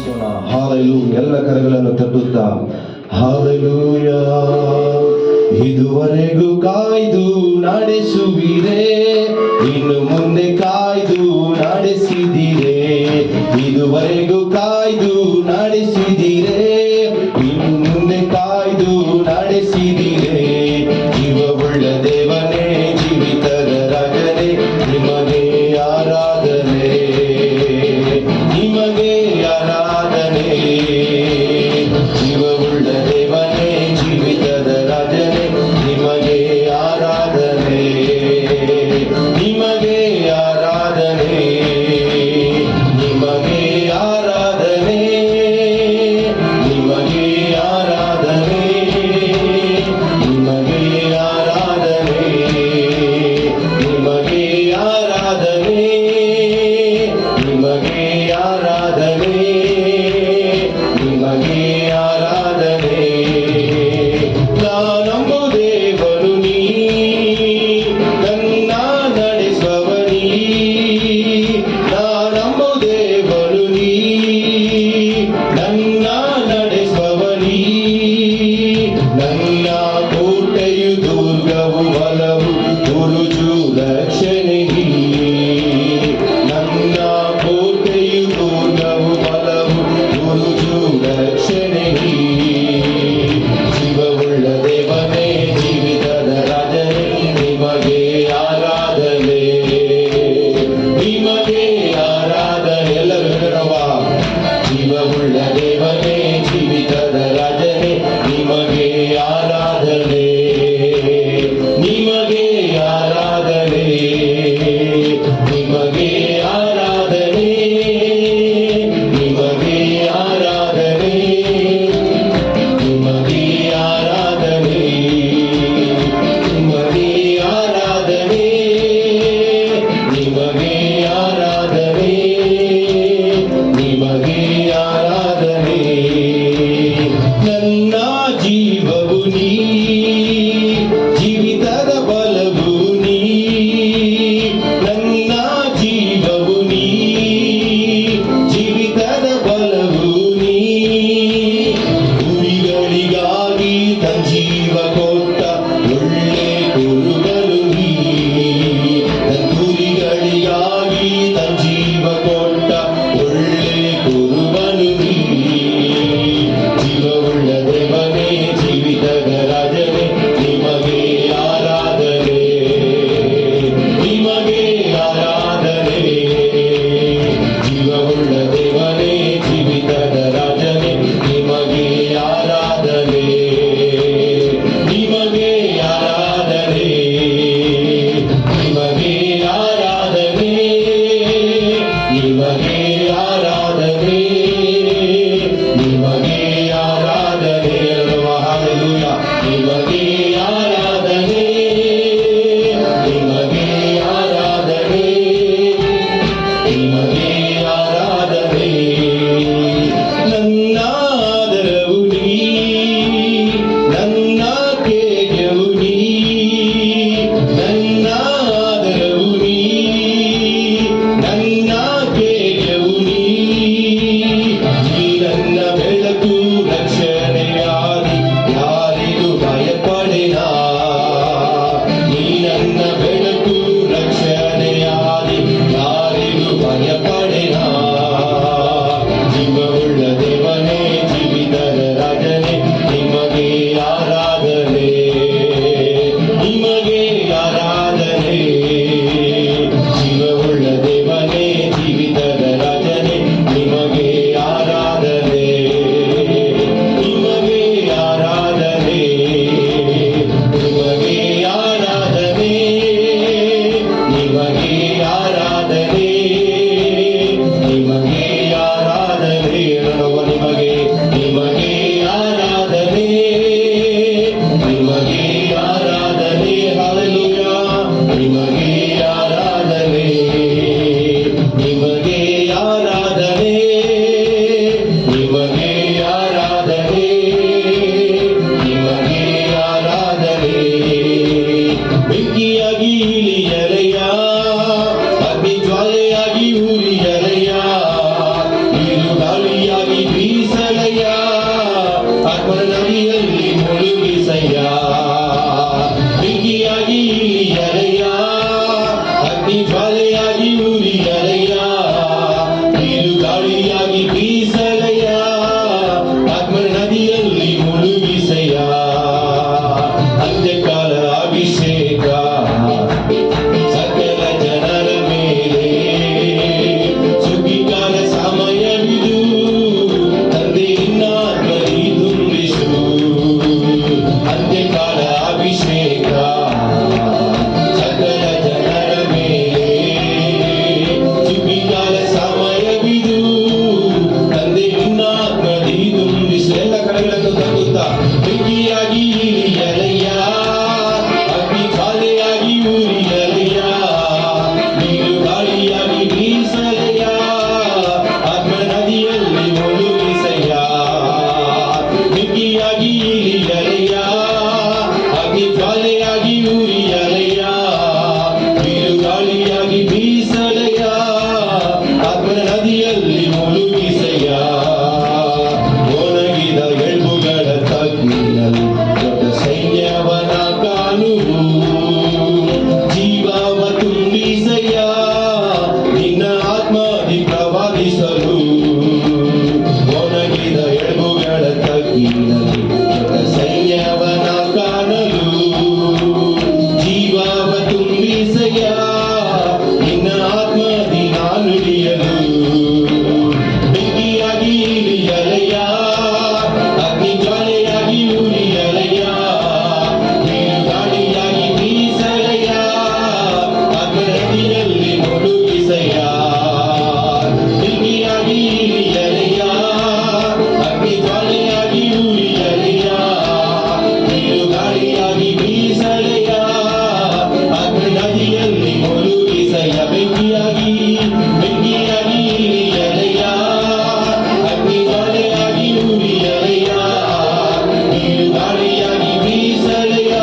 ಸ್ತುತಿಸೋಣ. Hallelujah. ಎಲ್ಲ ಕರಗಳನ್ನು ತಟ್ಟುತ್ತಾ hallelujah. ಇದುವರೆಗೂ ಕಾಯ್ದು ನಡೆಸುವಿರೇ, ಇನ್ನು ಮುಂದೆ ಕಾಯ್ದು ನಡೆಸಿದಿರೇ. ಇದುವರೆಗೂ ಕಾಯ್ದು ನಡೆಸಿದಿರೇ, ಇನ್ನು ಮುಂದೆ ಕಾಯ್ದು ನಡೆಸಿದಿರೇ. ಜೀವವುಳ್ಳ ದೇವನೇ, ಜೀವಿತರ ರಾಜನೇ, ನಿಮಗೆ ಆರಾಧನೆ, ನಿಮಗೆ ಆರಾಧನೆ. ಜೀವವುಳ್ಳ ದೇವನೇ, ಜೀವಿತದ ರಾಜನೇ, ನಿಮಗೆ ಆರಾಧನೆ, ನಿಮಗೆ ಆರಾಧನೆ, ನಿಮಗೆ ಆರಾಧನೆ. ಅಭಿಷೇಕ ಸಕಲ ಜನರ ಮೇಲೆ ಸುಗ್ಗಿಕಾಲ ಸಮಯವಿದು ತಂದೆ ನಿನ್ನ ಆತ್ಮದಿ ತುಂಬಿಸು ಎಲ್ಲ ಕಡೆಗಳನ್ನು ತಗ್ಗುತ್ತಾ ಬೆಂಕಿಯಾಗಿ ಇಳಿಯಲಯ್ಯ ಅಗ್ನಿ ಜ್ವಾಲೆಯಾಗಿ ಉರಿಯಲಯ್ಯ ನೀರು ಗಾಳಿಯಾಗಿ ಬೀಸಲಯ್ಯ ಆತ್ಮ ನದಿಯಲ್ಲಿ ಮುಳುಗಿಸಯ್ಯ ಬೆಂಕಿಯಾಗಿ ಇಳಿಯಲಯ್ಯ ಅಗ್ನಿ ಜ್ವಾಲೆಯಾಗಿ ಉರಿಯಲಯ್ಯ ನೀರು ಗಾಳಿಯಾಗಿ ಬೀಸಲಯ್ಯ ಆತ್ಮ ನದಿಯಲ್ಲಿ ಮುಳುಗಿಸಯ್ಯ ಒಣಗಿದ ಎಲುಬುಗಳ ತಗ್ಗಿನಲ್ಲಿ ದೊಡ್ಡ ಸೈನ್ಯವನ ಕಾಣುವು ಜೀವವ ತುಂಬಿಸಯ್ಯ ನಿನ್ನ ಆತ್ಮದಿ ಪ್ರವಾದಿಸಲು ಒಣಗಿದ ಎಲುಬುಗಳ ತಗ್ಗಿನಲ್ಲಿ ದೊಡ್ಡ ಸೈನ್ಯವನ ಕಾಣಲು ಜೀವವ ತುಂಬಿಸಯ್ಯ ನಿನ್ನ ಆತ್ಮದಿ ನಾನು ಇಳಿಯಲು ಬೆಂಕಿಯಾಗಿ ಇಳಿಯಲಯ್ಯ ಅಗ್ನಿ ಜ್ವಾಲೆಯಾಗಿ ಉರಿಯಲಯ್ಯ ನೀರು ಗಾಳಿಯಾಗಿ ಬೀಸಲಯ್ಯ ಆತ್ಮ ನದಿಯಲ್ಲಿ ಮುಳುಗಿಸಯ್ಯ ಬೆಂಕಿಯಾಗಿ ಇಳಿಯಲಯ್ಯ ಅಗ್ನಿ ಜ್ವಾಲೆಯಾಗಿ ಉರಿಯಲಯ್ಯ ನೀರು ಗಾಳಿಯಾಗಿ ಬೀಸಲಯ್ಯ ಆತ್ಮ ನದಿಯಲ್ಲಿ ಮುಳುಗಿಸಯ್ಯ ಬೆಂಕಿಯಾಗಿ ಇಳಿಯಲಯ್ಯ ಅಗ್ನಿ ಜ್ವಾಲೆಯಾಗಿ ಉರಿಯಲಯ್ಯ ನೀರು ಗಾಳಿಯಾಗಿ ಬೀಸಲಯ್ಯ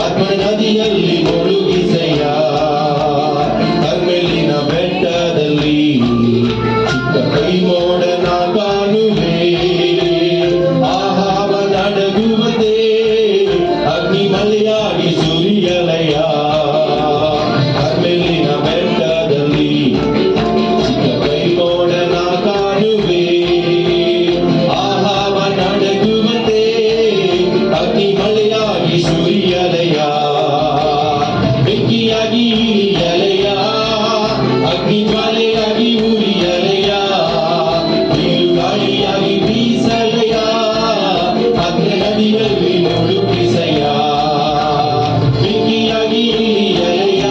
ಆತ್ಮ ನದಿಯಲ್ಲಿ ಮುಳುಗಿಸಯ್ಯ ಕರ್ಮೆಲಿನ ಬೆಟ್ಟದಲ್ಲಿ ಚಿಕ್ಕ ಕೈ ಮೋಡನ ಕಾಣುವೆ ಆಹಾವ ನಡಗುವಂತೆ ಅಗ್ನಿ ಮಲೆಯಾಗಿ ಸುರಿಯಲಯ್ಯ ಕರ್ಮೆಲಿನ ಬೆಟ್ಟದಲ್ಲಿ ಚಿಕ್ಕ ಕೈ ಮೋಡನ ಕಾಣುವೆ ಆಹಾವ ನಡಗುವಂತೆ ಅಗ್ನಿ ಮಳೆಯಾಗಿ ಸುರಿಯಲಯ್ಯ ಬೆಂಕಿಯಾಗಿ ಇಳಿಯಲಯ್ಯ ಅಗ್ನಿ ಜ್ವಾಲೆಯಾಗಿ ಉರಿಯಲಯ್ಯ ನೀರು ಗಾಳಿಯಾಗಿ ಬೀಸಲಯ್ಯ ಆತ್ಮ ನದಿಯಲ್ಲಿ ಮುಳುಗಿಸಯ್ಯ ಬೆಂಕಿಯಾಗಿ ಇಳಿಯಲಯ್ಯ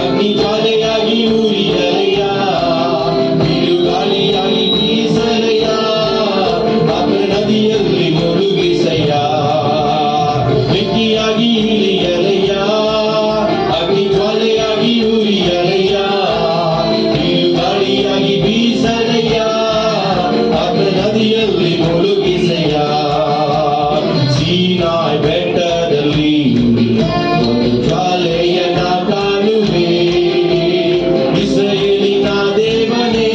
ಅಗ್ನಿ ಜ್ವಾಲೆಯಾಗಿ ಉರಿಯಲಯ್ಯ ನೀರು ಗಾಳಿಯಾಗಿ ಬೀಸಲಯ್ಯ ಆತ್ಮ ನದಿಯಲ್ಲಿ ಮುಳುಗಿಸಯ್ಯ ಬೆಂಕಿಯಾಗಿ ಇಳಿಯಲಯ್ಯ ಅಗ್ನಿ ಜ್ವಾಲೆಯಾಗಿ ಉರಿಯಲಯ್ಯ ನೀರು ಗಾಳಿಯಾಗಿ ಬೀಸಲಯ್ಯ ಆತ್ಮ ನದಿಯಲ್ಲಿ ಮುಳುಗಿಸಯ್ಯ ಸೀನಾಯ್ ಬೆಟ್ಟದಲ್ಲಿ ಒಂದು ಜ್ವಾಲೆಯನ್ನ ಕಾಣುವೆ ಇಸ್ರಾಯೇಲಿನ ದೇವನೇ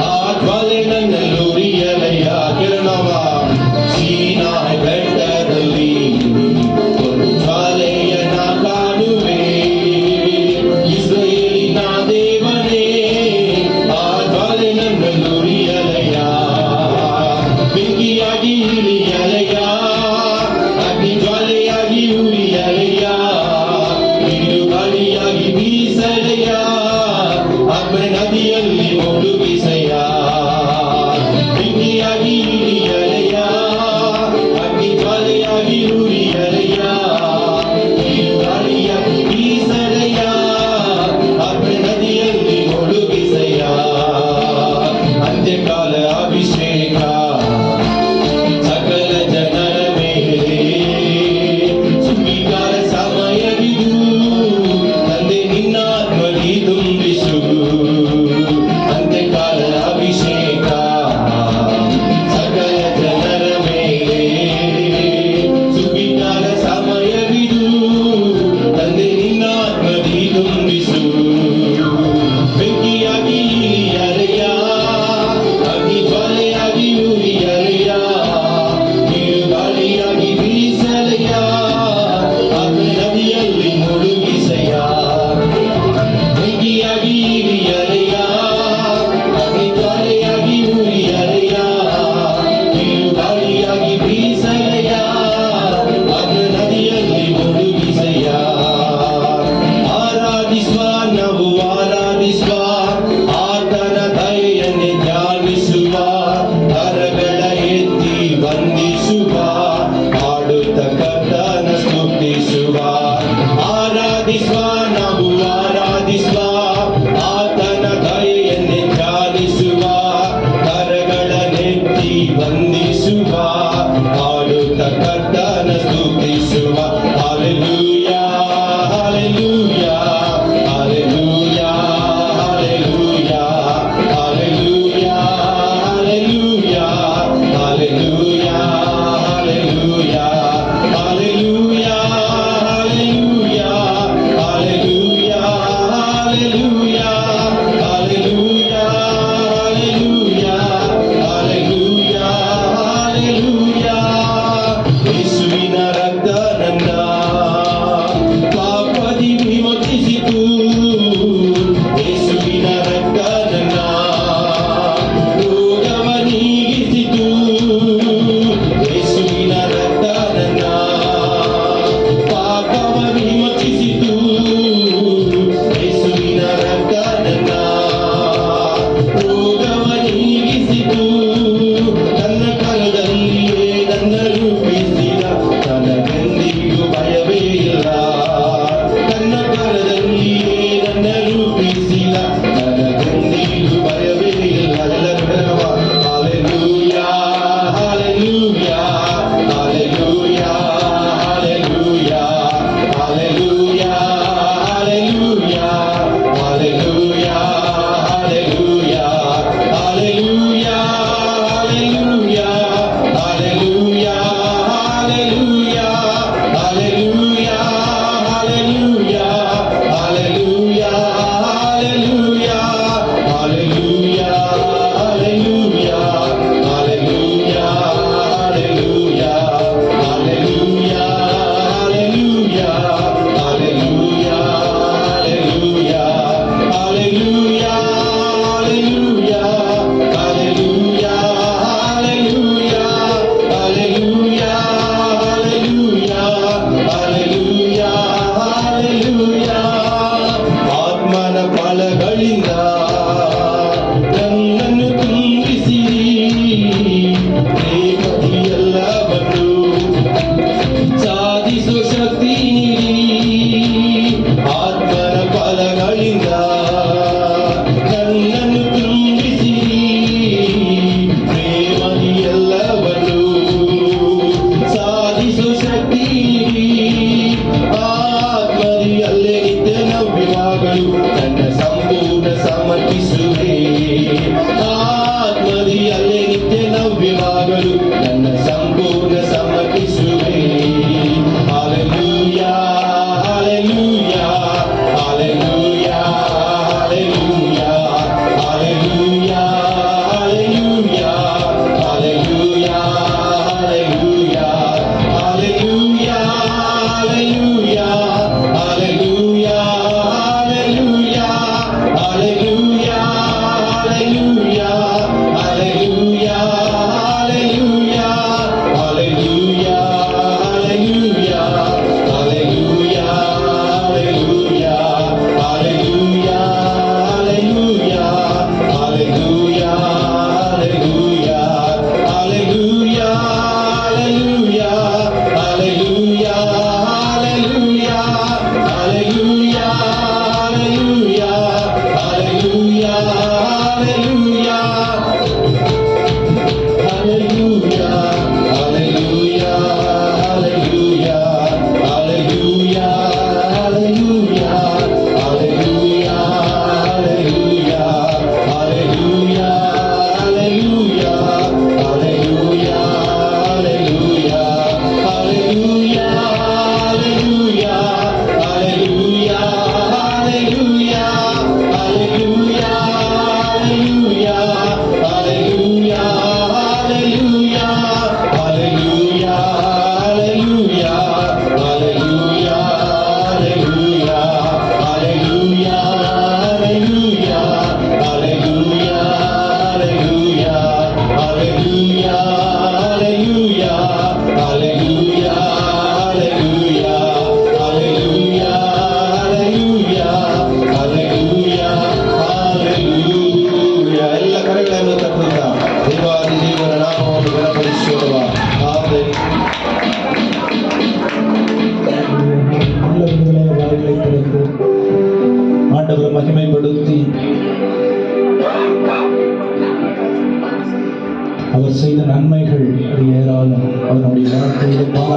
ಆ ಜ್ವಾಲೆ ನನ್ನಲ್ಲಿ ಉರಿಯಲಯ್ಯ ಕೇಳೋಣವ ಸೀನಾಯ್ ಬೆಟ್ಟದಲ್ಲಿ ಒಂದು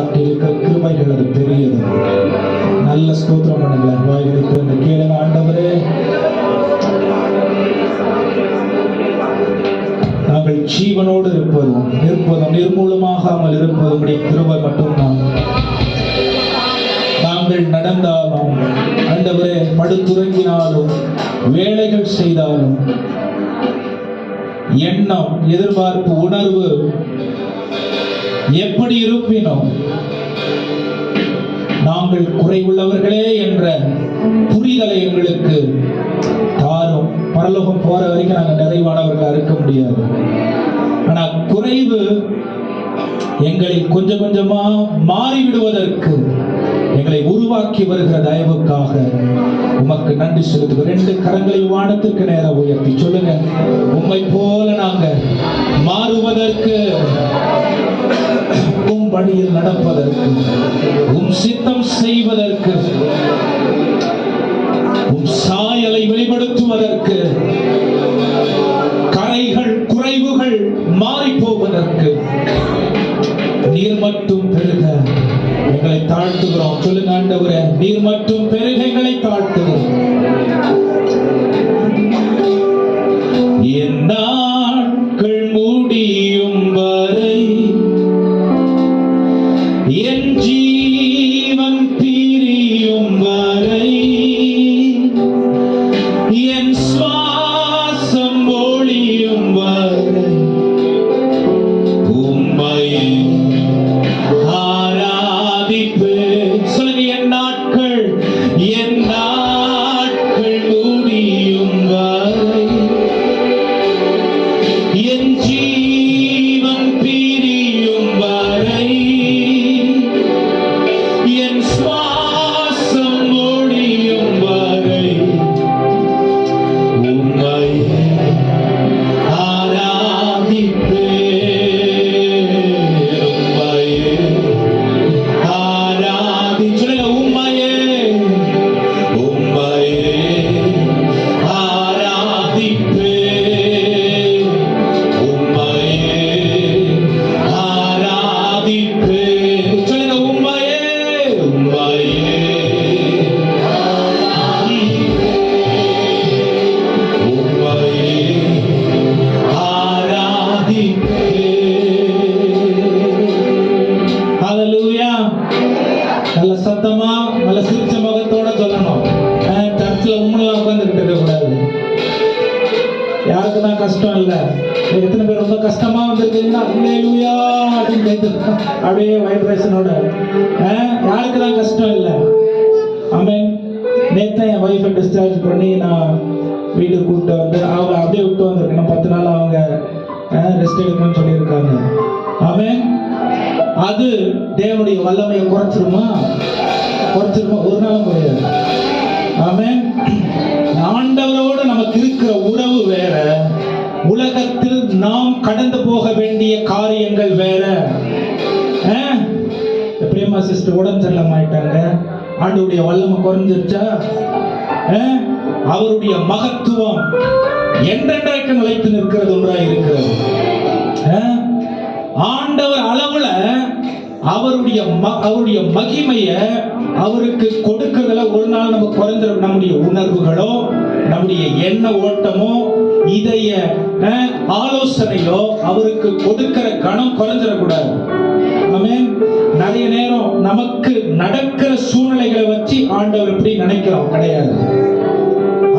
காட்டி இருக்கிற கிருபைகள் அது பெரியது. நல்ல ஸ்தோத்திரம் பண்ணுங்க. வாய்களை திறந்து கேளுங்க. ஆண்டவரே, நாங்கள் ஜீவனோடு இருப்பதும் நிர்மூலமாகாமல் இருப்பதும் உடைய கிருபை மட்டும்தான். நாங்கள் நடந்தாலும் ஆண்டவரே, படுத்துறங்கினாலும் வேலைகள் செய்தாலும் எண்ணம், எதிர்பார்ப்பு, உணர்வு எப்படி இருப்பினும் நாங்கள் குறைவுள்ளவர்களே என்ற புரிதலை எங்களுக்கு தாரும். பரலோகம் போற வரைக்கும் நாங்கள் நிறைவானவர்களா இருக்க முடியாது. ஆனா குறைவு எங்களில் கொஞ்சம் கொஞ்சமா மாறிவிடுவதற்கு எங்களை உருவாக்கி வருகிற தயவுக்காக உமக்கு நன்றி செலுத்துகிறோம். 2 கரங்களை வானத்திற்கு நேரம் உயர்த்தி சொல்லுங்க, உம்மை போல நாங்க மாறுவதற்கு, உம் வழியில் நடப்பதற்கு, உம் சித்தம் செய்வதற்கு, உம் சாயலை வெளிப்படுத்துவதற்கு, கரைகள் குறைவுகள் மாறி போவதற்கு நீர் மட்டும் பெருக எங்களை தாழ்த்துகிறோம். சொல்லுங்க ஆண்டவரே, நீர் மட்டும் பெருக எங்களை தாழ்த்துகிறோம். என் நாட்கள் முடியும் வரை என் ஜீவன் பிரியும் வரை என் சுவாசம் ஒளியும் வரை உம்மை ஆராதிப்பேன். சொல்லுங்க, என் நாட்கள் முடியும் வரை என் ஜீவன் பிரியும் வரை என் சுவாசம் ஒளியும் வரை உம்மை நல்ல சத்தமா நல்ல சிரிச்ச முகத்தோட சொல்லணும். சர்ச்சில் உண்மையெல்லாம் உட்காந்துக்கிட்டு இருக்கக்கூடாது. யாருக்கு தான் கஷ்டம் இல்லை? எத்தனை பேர் ரொம்ப கஷ்டமா வந்திருக்கீங்கன்னா அல்லேலூயா அப்படின்னு கேட்டு அப்படியே வைப்ரேஷனோட. யாருக்கு தான் கஷ்டம் இல்லை? ஆமென். நேற்று என் ஒய்ஃபை டிஸ்சார்ஜ் பண்ணி நான் வீட்டுக்கு கூப்பிட்டு வந்து அவங்க அப்படியே விட்டு வந்திருக்கேன். 10 நாள் அவங்க ரெஸ்ட் எடுக்கணும்னு சொல்லியிருக்காங்க. ஆமென். அது தேவனுடைய வல்லமையை குறைச்சிருமா? ஒரு நாளும் குறையாது. ஆமென். ஆண்டவரோடு நமக்கு இருக்கிற உறவு வேற, உலகத்தில் நாம் கடந்து போக வேண்டிய காரியங்கள் வேற. பிரேமா சிஸ்டர் உடம்பு சரியில்லாம ஆயிட்டாங்க. ஆண்டவருடைய வல்லமை குறைஞ்சிருச்சா? அவருடைய மகத்துவம் என்றென்றைக்கு நிலைத்து நிற்கிறது ஒன்றாக இருக்கிறது. ஆண்டவர் அளவுல அவருடைய மகிமைய அவருக்கு கொடுக்கிறதுல ஒரு நாள் நம்ம குறைஞ்சிட. நம்முடைய உணர்வுகளோ, நம்முடைய எண்ண ஓட்டமோ, இதய ஆலோசனையோ அவருக்கு கொடுக்கிற கணம் குறைஞ்சிடக்கூடாது. ஆமென். நிறைய நேரம் நமக்கு நடக்கிற சூழ்நிலைகளை வச்சு ஆண்டவர் எப்படி நினைக்கிறோம் கிடையாது.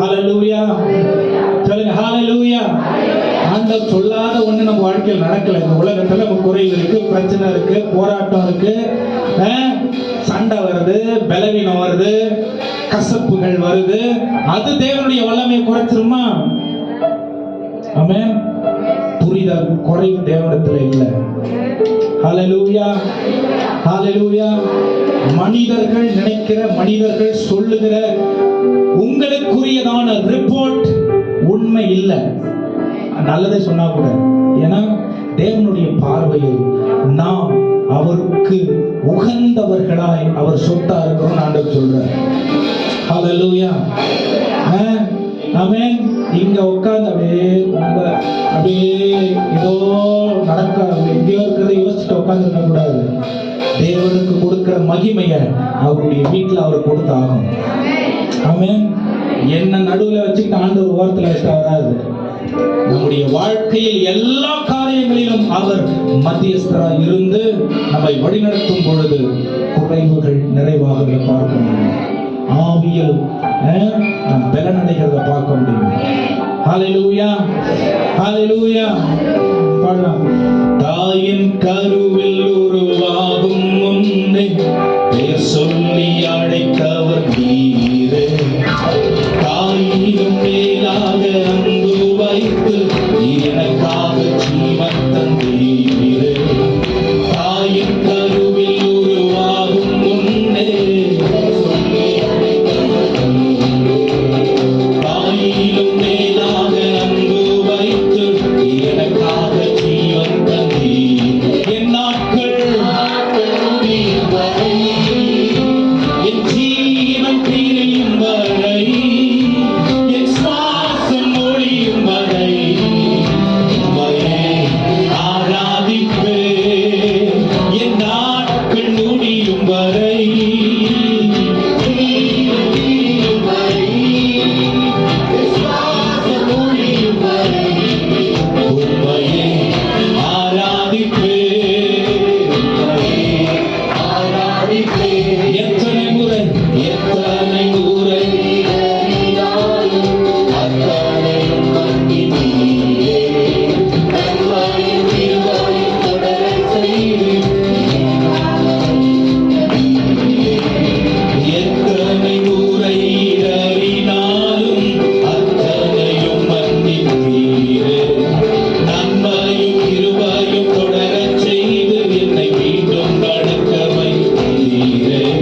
ஹல்லேலூயா சொல்லுங்க, ஹல்லேலூயா. ஆண்டவர் சொல்லாத ஒண்ணு நம்ம வாழ்க்கையில் நடக்கல. இந்த உலகத்துல நமக்கு குறைவு இருக்கு, பிரச்சனை இருக்கு, போராட்டம் இருக்கு, சண்டை வருது, பலவீனம் வருது, கசப்புகள் வருது. அது தேவனுடைய வல்லமையை குறைச்சிருமா? ஆமென். புரிதல் குறைவு தேவனிடத்துல இல்லை. ஹல்லேலூயா ஹல்லேலூயா. மனிதர்கள் நினைக்கிற, மனிதர்கள் சொல்லுகிற உங்களுக்குரியதான ரிப்போர்ட் உண்மை இல்லை. நல்லதே சொன்னா கூட, ஏன்னா தேவனுடைய பார்வையில் நாம் அவருக்கு உகந்தவர்களாய் அவர் சொத்தா இருக்கிறோம் ஆண்டவர் சொல்றார். ஹல்லேலூயா. ஆமென். இங்க உட்கார்ந்து அப்படியே ஏதோ நடக்க எங்கேயோ இருக்கிறத யோசிச்சுட்டு உட்கார்ந்து இருக்க கூடாது. தேவனுக்கு கொடுக்கிற மகிமையை அவருடைய வீட்டில் அவர் கொடுத்தாகும். ஆமென். என்ன நடுவில் வச்சுக்கிட்டு ஆண்டவர் ஓரத்தில் வச்சுட்டு வராது. நம்முடைய வாழ்க்கையில் எல்லா காரியங்களிலும் அவர் மத்தியஸ்தராக இருந்து நம்மை வழிநடத்தும் பொழுது குறைவுகள் நிறைவாக பார்க்க முடியும். ஆவியில் நாம் பலனடைகிறத பார்க்க முடியும். ஹல்லேலூயா, ஹல்லேலூயா. பாடலாம். தாயின் கருவில் உருவாகும் முன்னே பெயர் சொல்லி அழைத்தவர் நீரே. தாயிலும் மேலாக அன்பு வைத்து எனக்காக ஜீவன் தந்தீரே. தாயின் கருவில் உருவாகும் முன்னே சொல்லி அழைத்தவர் நீரே. தாயிலும் மேலாக அன்பு வைத்து எனக்காக ஜீவன் தந்தீர். என் நாட்கள் முடியும் வரை, என் ஜீவன் பிரியும் வரை, என் சுவாசம் ஒழியும் வரை உம்மையே ஆராதிப்பேன். என் நாட்கள் முடியும் வரை, உம்மையே ஆராதிப்பேன். எத்தனை முறை அத்தனையும் மன்னித்தீரே. நன்மையும் கிருபையும் தொடரச் செய்தீர். எத்தனை முறை இடறினாலும் அத்தனையும் மன்னித்தீரே. நன்மையும் கிருபையும் தொடரச் செய்து என்னை மீண்டும் நடக்க வைத்தீரே.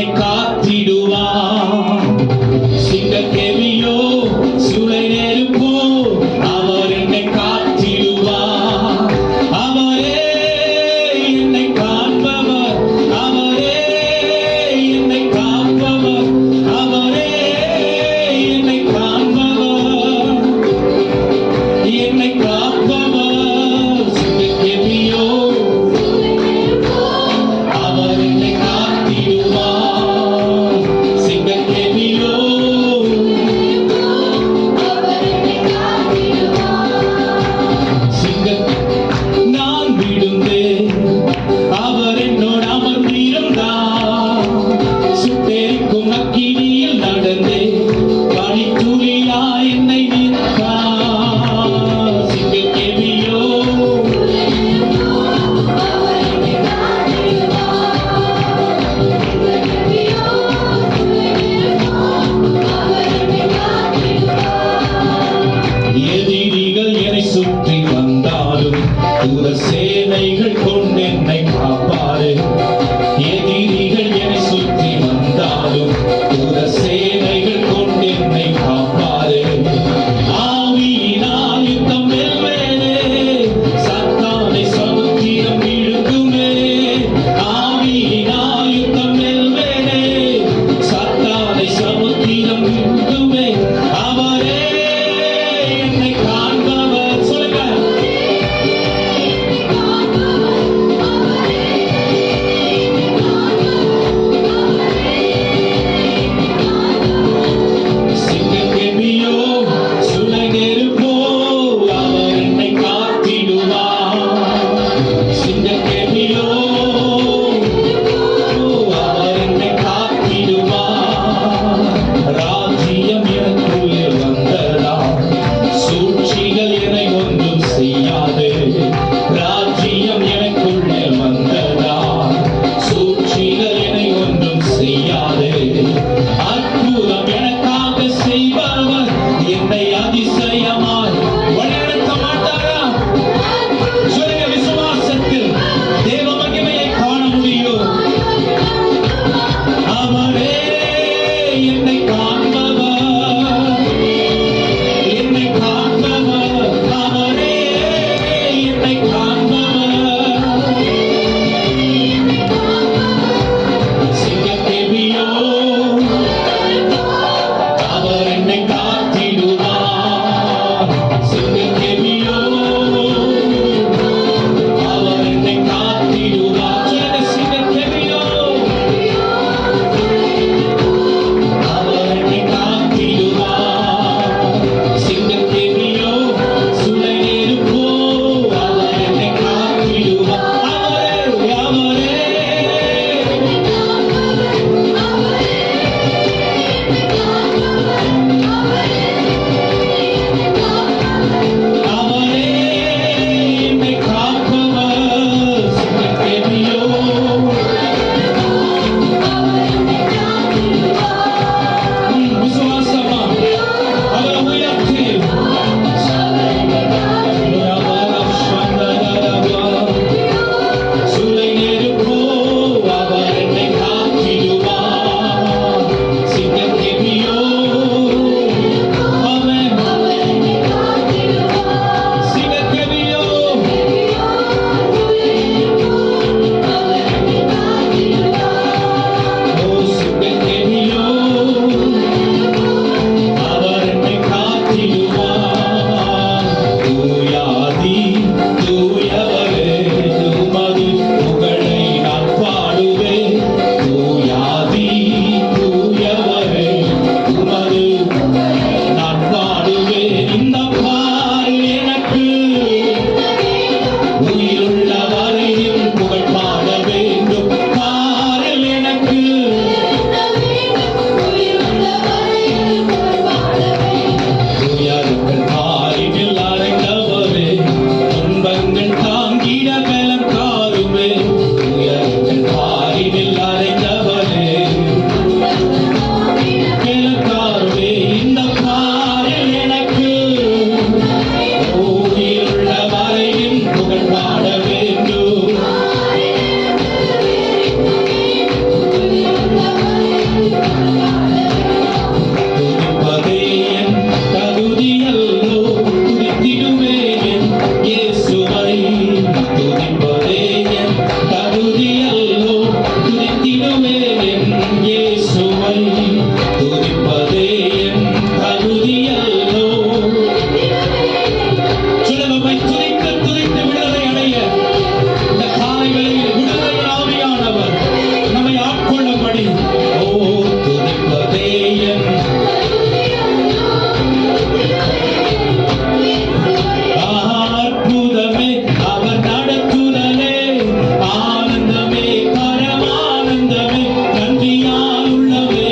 என்னை காத்திடுவார். சிங்கக்கேவியோ சூளை நெருப்போ அவர் என்னை காத்திடுவார். அவரே என்னை காண்பவர், அவரே என்னை காப்பவர், அவரே என்னை காண்பவர், என்னை காப்பவர். சிங்கக்கேவியோ அவர் என்னை காத்திடுவார். இயேசுவை துதிப்பதே என் தகுதியல்லோ. சுலபமை துதித்து துதித்து விடுதலை அடைய இந்த காலை வேளையில் விடுதலை ஆவியானவர் நம்மை ஆட்கொள்ளும்படி ஓ துதிப்பதே என் அற்புதமே அவர் நடத்துதலே, ஆனந்தமே பரமானந்தமே, நன்றியால் உள்ளமே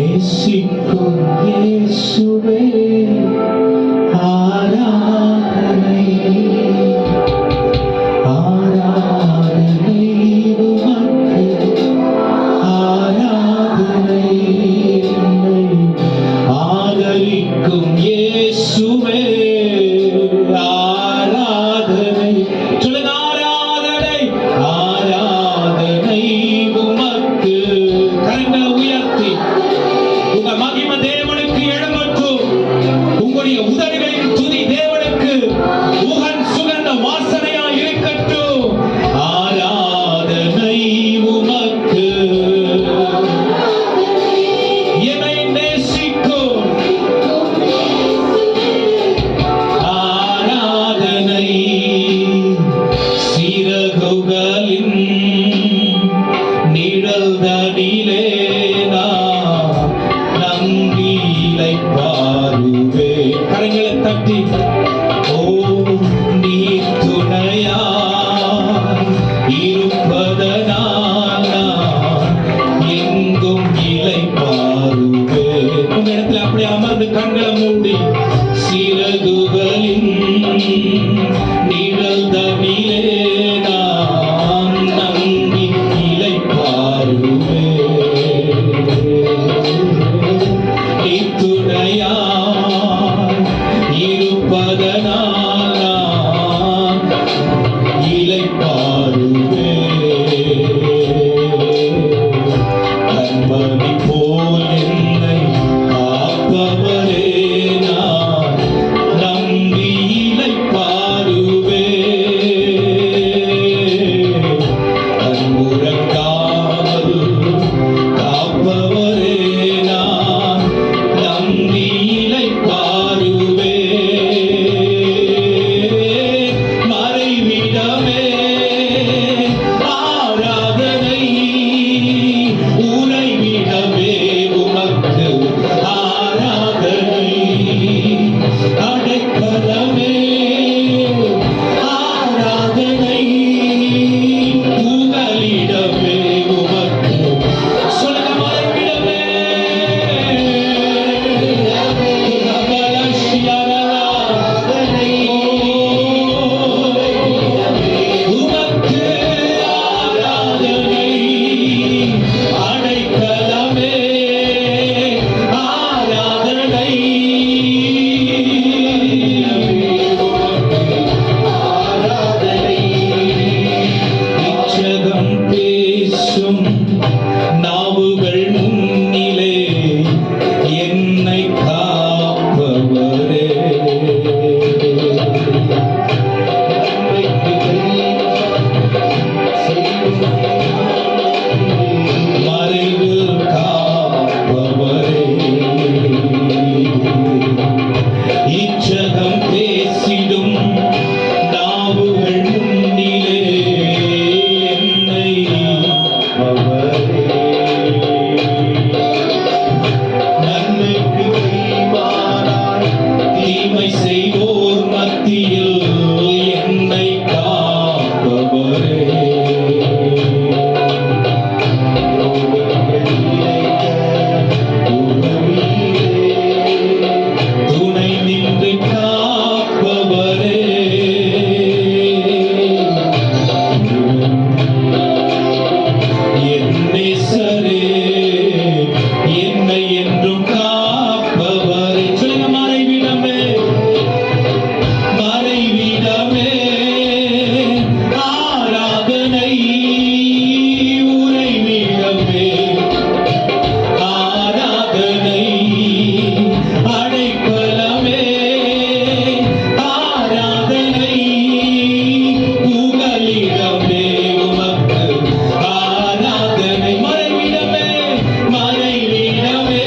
நேசிக்கும் இயேசுவே ஆராதனை ஆராதனை உமக்கு ஆராதனை என்னை ஆதரிக்கும் இயேசுவே ஆராதனை சொல்லுங்க ஆராதனை ஆராதனை உமக்கு கரங்களை உயர்த்தி உங்க மகிமை தேவனுக்கு எழுமட்டும் உங்களுடைய உதடுகளின் துதி தேவனுக்கு உகன் சுகந்த வாசனையா இருக்கட்டும் ஆராதனை உமக்கு என்னை நேசிக்கும் ஆராதனை சிறகுகளின் நிழல்தனிலே நான் நம்பிலை பாருவே கரங்களை தட்டி ஓ நீ துணையாய் இருப்பதனால் நான் எங்கும் இலை பாருவே உங்க இடத்துல அப்படி அமர்ந்து கண்களை மூடி சிறகுகளின் நிழல் தனிலே நான் நம்பி இலை பாருவே நீ துணையாய் இருப்பதனால் நான் இலை பாருவே கண்மணி போல் என்னை காப்பவரே நான் நம்பி இலை பாருவே கண்முறங்காமல் காப்பவரே நான் நம்பி இலை பாருவே மறைவிடமே ஆராதனை உறைவிடமே உமக்கு ஆராதனை அடைக்கலமே ஆராதனை புகலிடமே உமக்கு சொல்லுங்க மறைவிடமே ஆராதனை உமக்கு ஆராதனை அடைக்கலமே ஆராதனை ஆராதனை இச்சகம் பேசும் நாவுகள் முன்னிலே என்னை காப்பவரே மறைவில் காப்பவரே இச்சகம் பேசிடும் நாவுகள் முன்னிலே என்னை அவரே நன்மைக்கு தீமானாய் தீமை செய்வோர் மத்தியில் என்னை காப்பவரே துணை நின்று காப்பவரே என் நேசரே என்னை என்றும் காப்பவரே சொல்லுங்க மறைவிடமே மறைவிடமே ஆராதனை உறைவிடமே ஆராதனை அடைக்கலமே ஆராதனை புகலிடமே உமக்கு ஆராதனை மறைவிடமே மறைவிடமே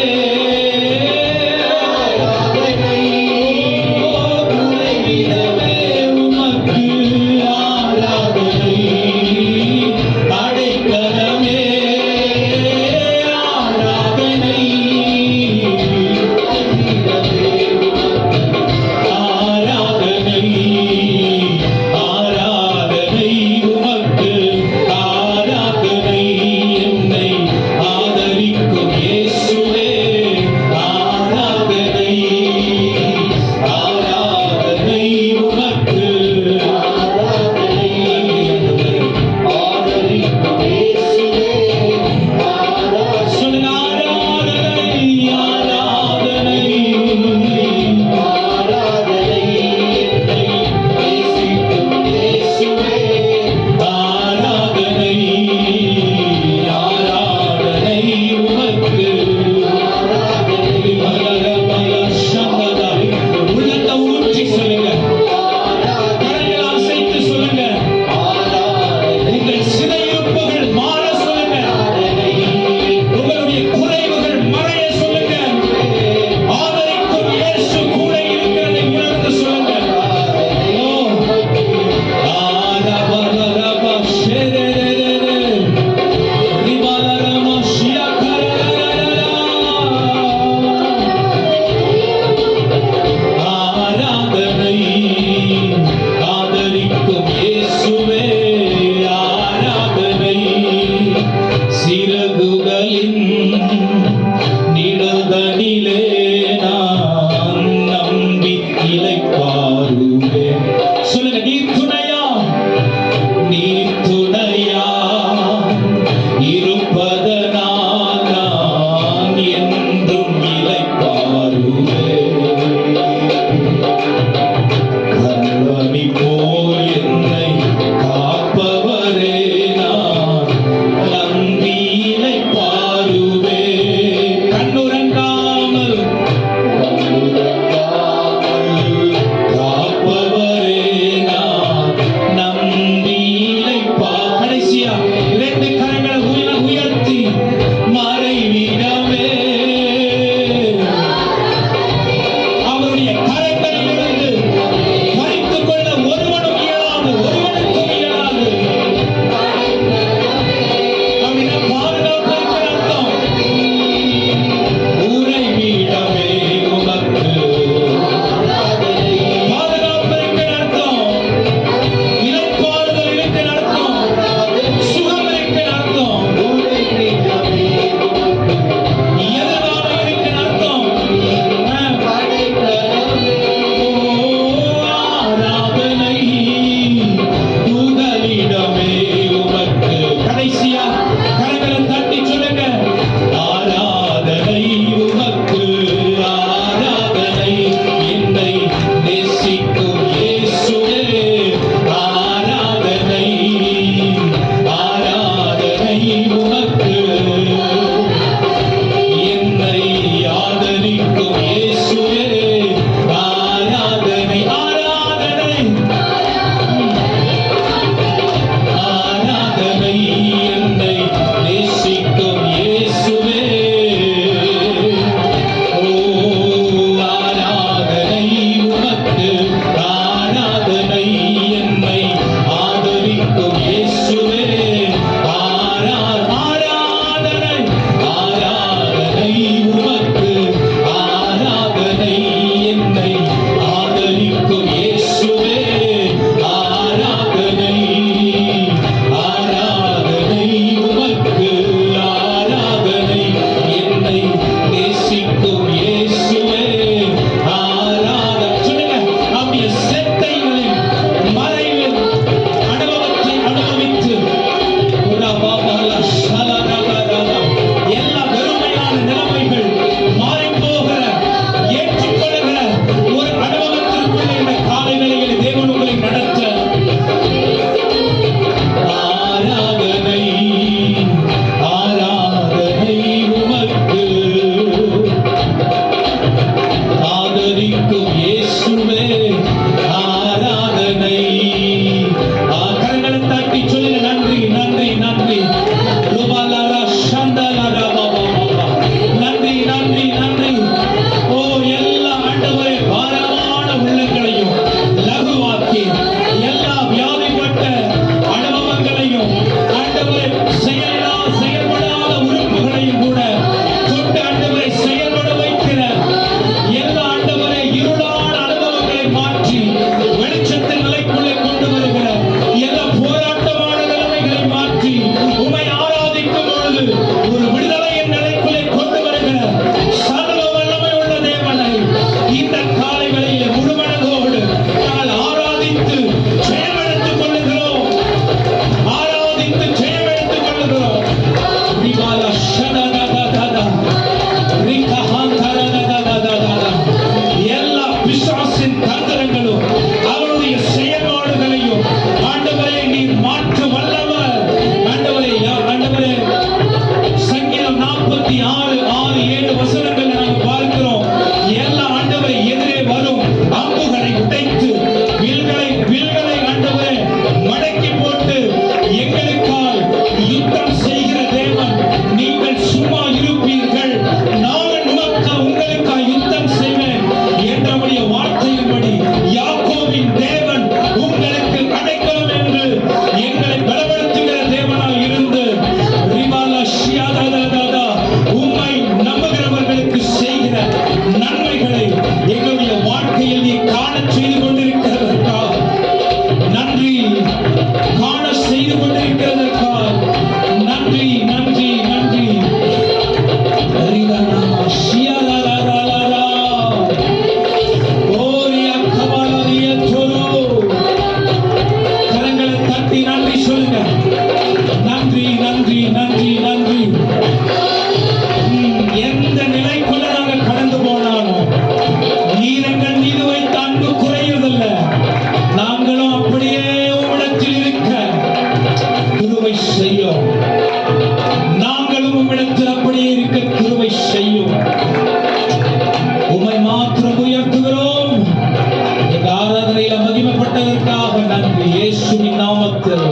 இயேசுவின் நாமத்தில்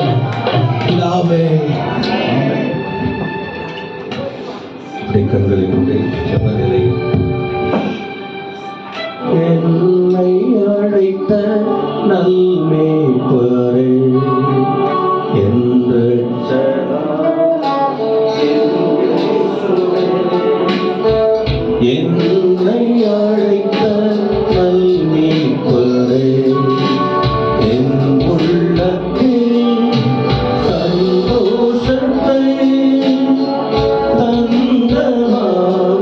பிதாவே. கண்களை கொண்டு ஜெபநிலை. என்னை அழைத்த நல்மேய்ப்பரே, என் இரட்சகா, என்னை அழைத்த நல்மேய்ப்பரே, என் உள்ளத்தில் சந்தோஷத்தை தந்தமா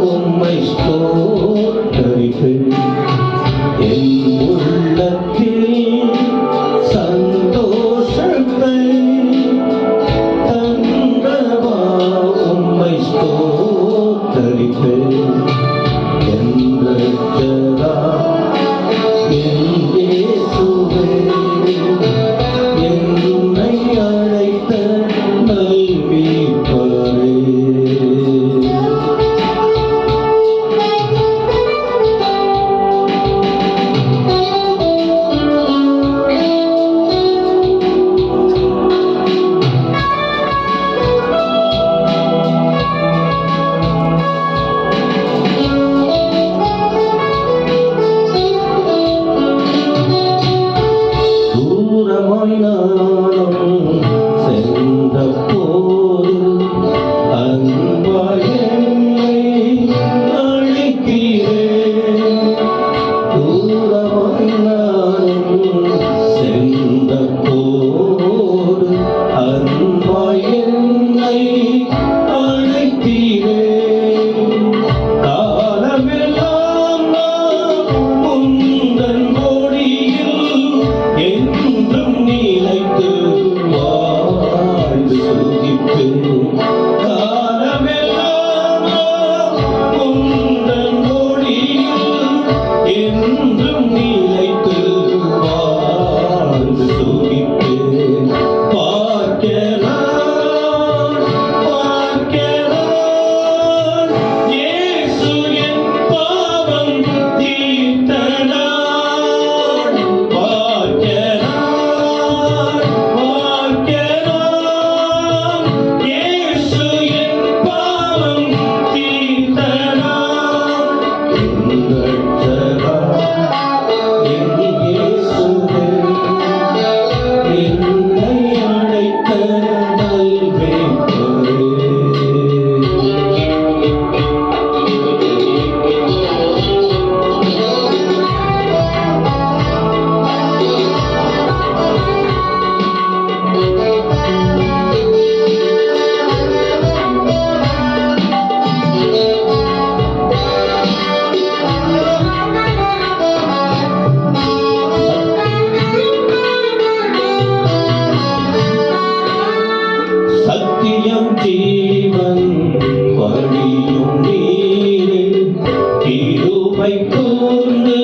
உம்மை ஸ்தோத்தரிப்பேன். என் உள்ளத்தில் சந்தோஷத்தை தந்தமா உம்மை ஸ்தோத்தரிப்பேன். என் இரட்சகா, என் இயேசுவே, என்னை அழைத்த நல்மேய்ப்பரே. தூரமாய் நானும் சென்றபோது அன்பாய் என்னை அழைத்தீரே. தூரமாய் நானும் சென்றபோது அன்பாய் என்னை அழைத்தீரே. காலமெல்லாம் நான் உந்தன் கொடியில் என்றும் நிலைத்து வாழ்ந்து சுகிப்பேன். காலமெல்லாம் நான் உந்தன் கொடியில் என்றும் நிலைத்து வாழ்ந்து சுகிப்பேன். பார்க்கலாம், பார்க்கலாம், இயேசு என் பாவம் தீர்த்தனார். பார்க்கலாம், பார்க்கலாம், இயேசு என் பாவம் தீர்த்தனார். என் இரட்சகா, என் இயேசுவே, என்னை அழைத்த நல்மேய்ப்பரே. சத்தியம் ஜீவன் வழியும் நீரே, கிருபை கூர்ந்து